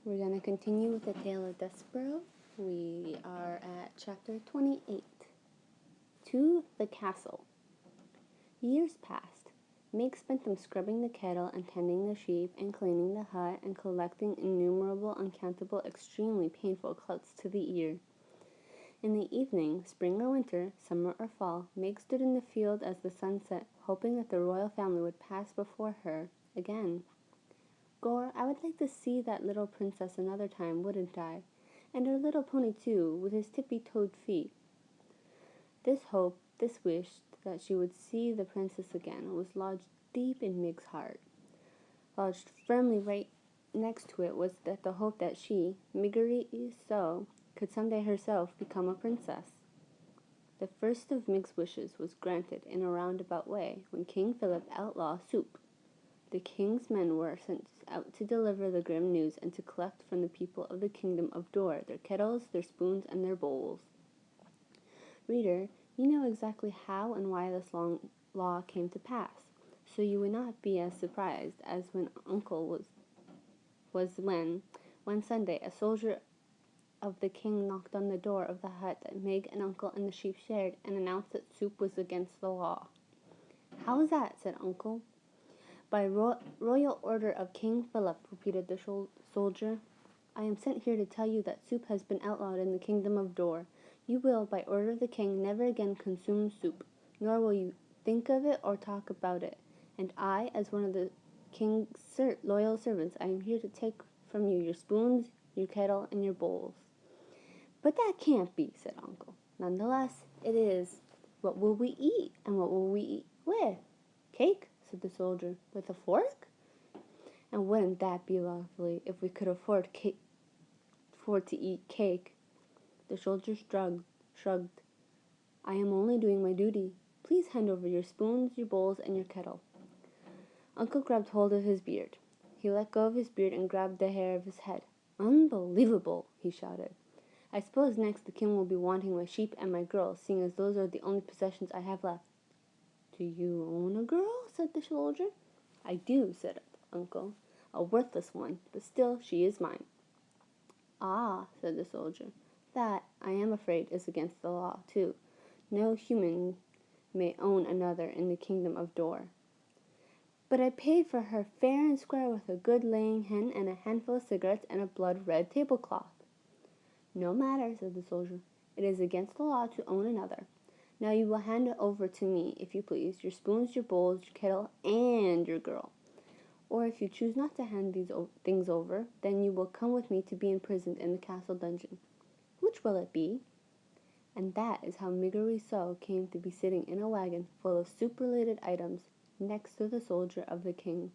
We're going to continue with the tale of Despereaux. We are at chapter 28. To the castle. Years passed. Meg spent them scrubbing the kettle and tending the sheep and cleaning the hut and collecting innumerable, uncountable, extremely painful cuts to the ear. In the evening, spring or winter, summer or fall, Meg stood in the field as the sun set, hoping that the royal family would pass before her again. Gore, I would like to see that little princess another time, wouldn't I? And her little pony, too, with his tippy-toed feet. This hope, this wish that she would see the princess again, was lodged deep in Meg's heart. Lodged firmly right next to it was the hope that she, Miggery So, could someday herself become a princess. The first of Meg's wishes was granted in a roundabout way when King Philip outlawed soup. The king's men were sent out to deliver the grim news and to collect from the people of the kingdom of Dor their kettles, their spoons, and their bowls. Reader, you know exactly how and why this long law came to pass, so you would not be as surprised as when Uncle was when, one Sunday, a soldier of the king knocked on the door of the hut that Meg and Uncle and the sheep shared and announced that soup was against the law. "How's that?" said Uncle. "By royal order of King Philip," repeated the soldier. "I am sent here to tell you that soup has been outlawed in the kingdom of Dor. You will, by order of the king, never again consume soup, nor will you think of it or talk about it. And I, as one of the king's loyal servants, I am here to take from you your spoons, your kettle, and your bowls." "But that can't be," said Uncle. "Nonetheless, it is. What will we eat, and what will we eat with?" "Cake," said the soldier. "With a fork?" "And wouldn't that be lovely, if we could afford to eat cake?" The soldier shrugged. "I am only doing my duty. Please hand over your spoons, your bowls, and your kettle." Uncle grabbed hold of his beard. He let go of his beard and grabbed the hair of his head. "Unbelievable!" he shouted. "I suppose next the king will be wanting my sheep and my girl, seeing as those are the only possessions I have left." "Do you own a girl?" said the soldier. "I do," said Uncle. "A worthless one, but still she is mine." "Ah," said the soldier. "That, I am afraid, is against the law, too. No human may own another in the kingdom of Dor." "But I paid for her fair and square with a good laying hen and a handful of cigarettes and a blood-red tablecloth." "No matter," said the soldier. "It is against the law to own another. Now you will hand over to me, if you please, your spoons, your bowls, your kettle, and your girl. Or if you choose not to hand these things over, then you will come with me to be imprisoned in the castle dungeon. Which will it be?" And that is how Miggery So came to be sitting in a wagon full of soup-related items next to the soldier of the king.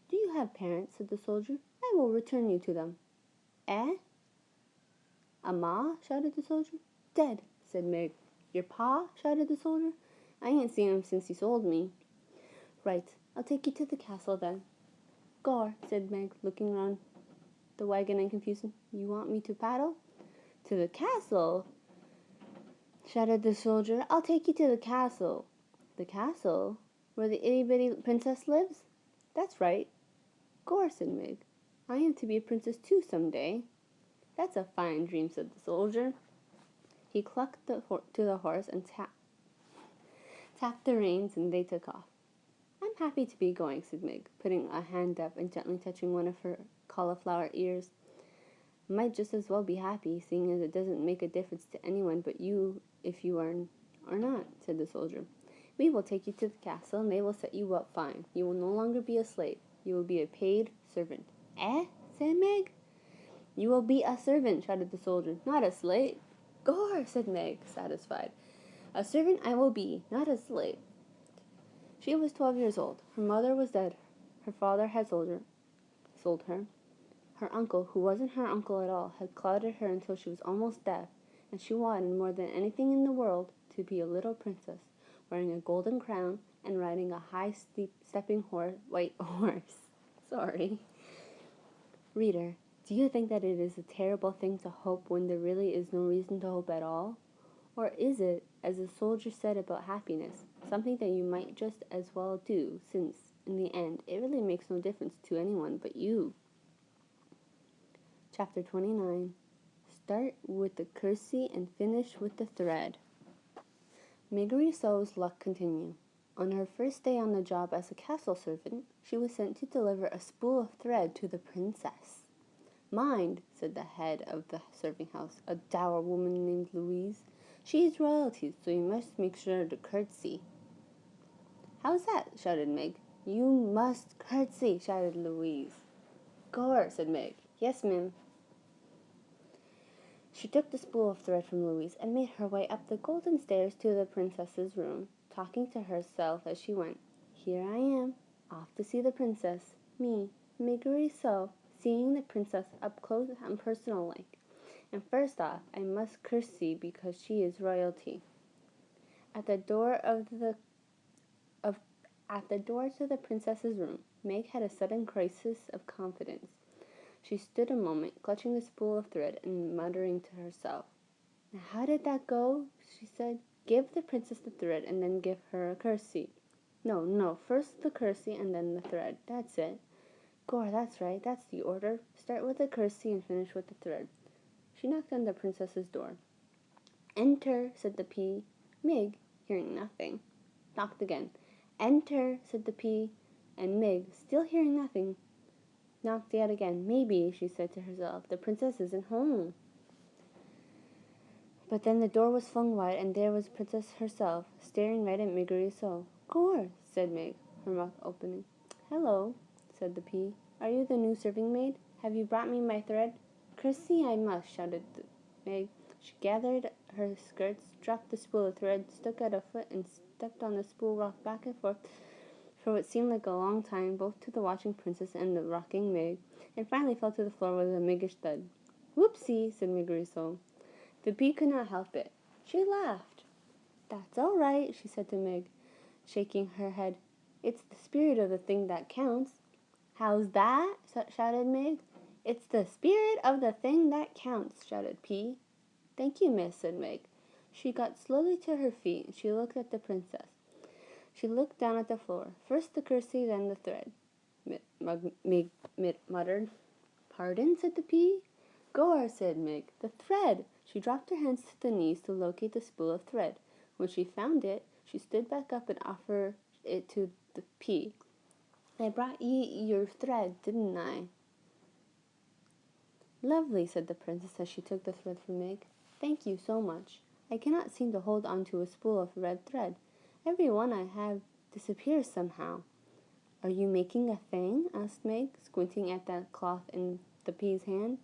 "Do you have parents?" said the soldier. "I will return you to them." "Eh?" "A ma?" shouted the soldier. "Dead," said Meg. "Your pa?" shouted the soldier. "I ain't seen him since he sold me." "Right, I'll take you to the castle then." "Gore," said Meg, looking round the wagon in confusion. "You want me to paddle?" "To the castle?" shouted the soldier. "I'll take you to the castle." "The castle? Where the itty-bitty princess lives?" "That's right." "Gore," said Meg. "I am to be a princess too some day." "That's a fine dream," said the soldier. He clucked to the horse and tapped the reins, and they took off. "I'm happy to be going," said Meg, putting a hand up and gently touching one of her cauliflower ears. "Might just as well be happy, seeing as it doesn't make a difference to anyone but you if you are or not," said the soldier. "We will take you to the castle, and they will set you up fine. You will no longer be a slave. You will be a paid servant." "Eh?" said Meg. "You will be a servant," shouted the soldier, "not a slave." "Gore," said Meg, satisfied. "A servant I will be, not a slave." She was 12 years old. Her mother was dead. Her father had sold her. Her uncle, who wasn't her uncle at all, had clouded her until she was almost deaf, and she wanted, more than anything in the world, to be a little princess, wearing a golden crown and riding a high-stepping white horse. Sorry. Reader, do you think that it is a terrible thing to hope when there really is no reason to hope at all? Or is it, as the soldier said about happiness, something that you might just as well do, since, in the end, it really makes no difference to anyone but you? Chapter 29. Start with the kersey and finish with the thread. Megariso's luck continued. On her first day on the job as a castle servant, she was sent to deliver a spool of thread to the princess. Mind, said the head of the serving house, a dour woman named Louise. She is royalty, so you must make sure to curtsy. How's that? Shouted Meg. You must curtsy, shouted Louise. Gore, said Meg. Yes, ma'am. She took the spool of thread from Louise and made her way up the golden stairs to the princess's room, talking to herself as she went. Here I am, off to see the princess. Me, Megariso, seeing the princess up close and personal like. And first off, I must curtsy because she is royalty. At the door to the princess's room, Meg had a sudden crisis of confidence. She stood a moment, clutching the spool of thread and muttering to herself. Now, how did that go? She said. Give the princess the thread and then give her a kersey. No, first the kersey and then the thread. That's it. Gore, that's right, that's the order. Start with the kersey and finish with the thread. She knocked on the princess's door. Enter, said the pea. Meg, hearing nothing, knocked again. Enter, said the pea, and Meg, still hearing nothing, knocked yet again. Maybe, she said to herself, the princess isn't home. But then the door was flung wide, and there was the princess herself, staring right at Megariso. Gore, said Meg, her mouth opening. Hello, said the pea. Are you the new serving maid? Have you brought me my thread? Kersey I must, shouted Meg. She gathered her skirts, dropped the spool of thread, stuck out a foot, and stepped on the spool, rocked back and forth for what seemed like a long time, both to the watching princess and the rocking Meg, and finally fell to the floor with a Meggish thud. Whoopsie, said Megariso. The pea could not help it. She laughed. That's all right, she said to Meg, shaking her head. It's the spirit of the thing that counts. How's that? Shouted Meg. It's the spirit of the thing that counts, shouted Pea. Thank you, miss, said Meg. She got slowly to her feet, and she looked at the princess. She looked down at the floor. First the kersey, then the thread. Meg muttered. Pardon, said the pea. Gore, said Meg. The thread. She dropped her hands to the knees to locate the spool of thread. When she found it, she stood back up and offered it to the pea. I brought ye your thread, didn't I? Lovely, said the princess as she took the thread from Meg. Thank you so much. I cannot seem to hold on to a spool of red thread. Every one I have disappears somehow. Are you making a thing? Asked Meg, squinting at the cloth in the pea's hand.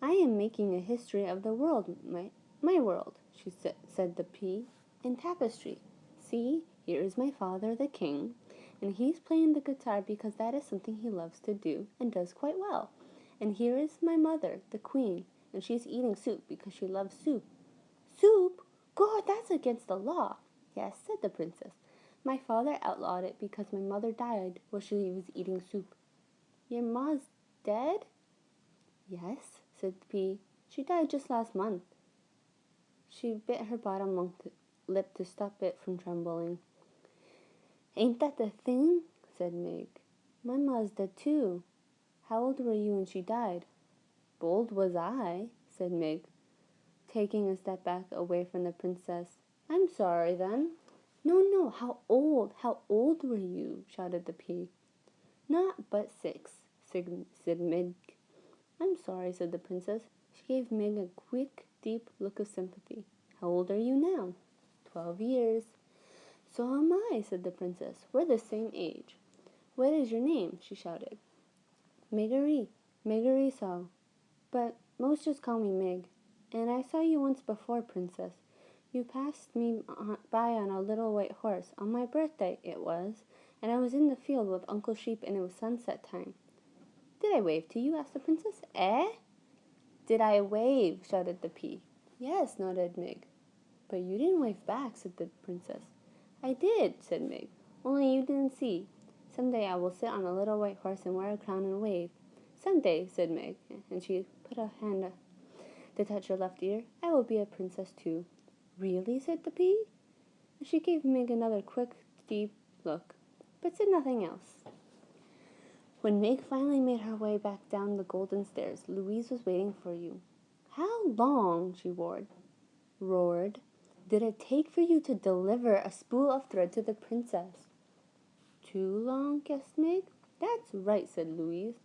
I am making a history of the world, my world, said the pea, in tapestry. See, here is my father, the king, and he's playing the guitar because that is something he loves to do and does quite well. And here is my mother, the queen, and she's eating soup because she loves soup. Soup? God, that's against the law. Yes, said the princess. My father outlawed it because my mother died while she was eating soup. Your ma's dead? Yes, said the pea. She died just last month. She bit her bottom lip to stop it from trembling. Ain't that the thing? Said Meg. My ma's dead too. How old were you when she died? Bold was I, said Meg, taking a step back away from the princess. I'm sorry then. No, how old were you? Shouted the pea. Not but 6, said Meg. I'm sorry, said the princess. She gave Meg a quick, deep look of sympathy. How old are you now? 12 years. So am I, said the princess. We're the same age. What is your name? She shouted. Megariso. But most just call me Meg. And I saw you once before, princess. You passed me by on a little white horse. On my birthday, it was. And I was in the field with Uncle Sheep, and it was sunset time. Did I wave to you? Asked the princess. Eh? Did I wave? Shouted the pea. Yes, nodded Meg. But you didn't wave back, said the princess. I did, said Meg. Only you didn't see. Someday I will sit on a little white horse and wear a crown and wave. Someday, said Meg, and she put a hand to touch her left ear. I will be a princess too. Really? Said the pea. And she gave Meg another quick, deep look, but said nothing else. When Meg finally made her way back down the golden stairs, Louise was waiting for you. How long, she roared, did it take for you to deliver a spool of thread to the princess? Too long, guessed Meg. That's right, said Louise,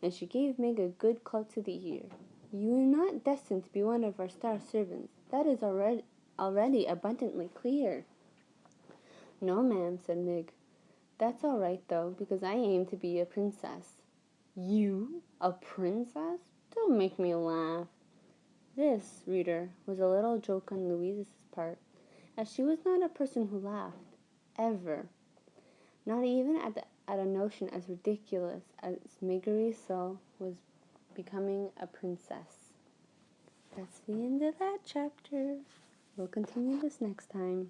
and she gave Meg a good club to the ear. You are not destined to be one of our star servants. That is already abundantly clear. No, ma'am, said Meg. That's all right, though, because I aim to be a princess. You? A princess? Don't make me laugh. This, reader, was a little joke on Louise's part, as she was not a person who laughed, ever. Not even at a notion as ridiculous as Marguerite was becoming a princess. That's the end of that chapter. We'll continue this next time.